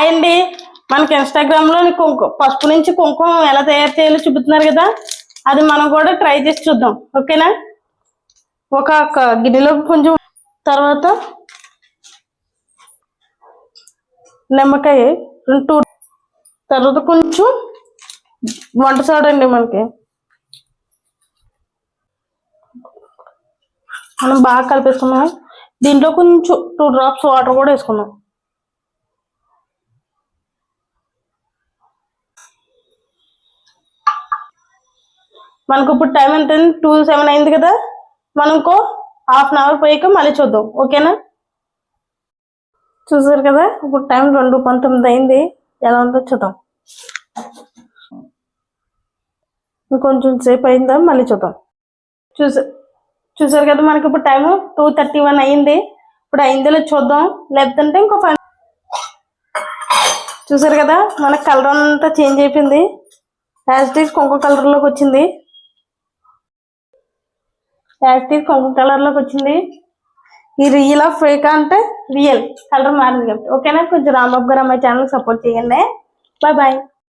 Hi అండి. మనకి Instagram లో పసుపు నుంచి కుంకుమ ఎలా తయారు చేయాలో చూపుతున్నారు కదా, అది మనం కూడా ట్రై చేసి చూద్దాం. ఓకేనా? ఒక గిన్నెలో కొంచెం, తర్వాత నిమ్మకాయ 2, తర్వాత కొంచెం వంట సోడా అండి. మనం బాగా కలిపేసుకున్నాం. దీంట్లో కొంచెం 2 డ్రాప్స్ వాటర్ కూడా వేసుకున్నాం. మనకు ఇప్పుడు టైం ఎంత? 2:07 అయింది కదా. మనకు ½ అన్ అవర్ పోయాక మళ్ళీ చూద్దాం. ఓకేనా? చూసారు కదా, ఇప్పుడు టైం 2:19 అయింది. ఎలా ఉందో చూద్దాం. ఇంకొంచెం సేపు అయిందా, మళ్ళీ చూద్దాం. చూసారు కదా, మనకి ఇప్పుడు టైం 2:31 అయింది. ఇప్పుడు అయిందో చూద్దాం, లేదంటే ఇంకో 5. చూసారు కదా, మనకి కలర్ అంతా చేంజ్ అయిపోయింది. యాజ్ కుంకుమ కలర్లోకి వచ్చింది. కుంకుమ కలర్లోకి వచ్చింది. ఈ రియల్ ఆఫ్ ఫేక్ అంటే రియల్ కలర్ మారింది కాబట్టి. ఓకేనా? కొంచెం రాంబాబు గారు అమ్మాయి ఛానల్ సపోర్ట్ చేయండి. Bye bye.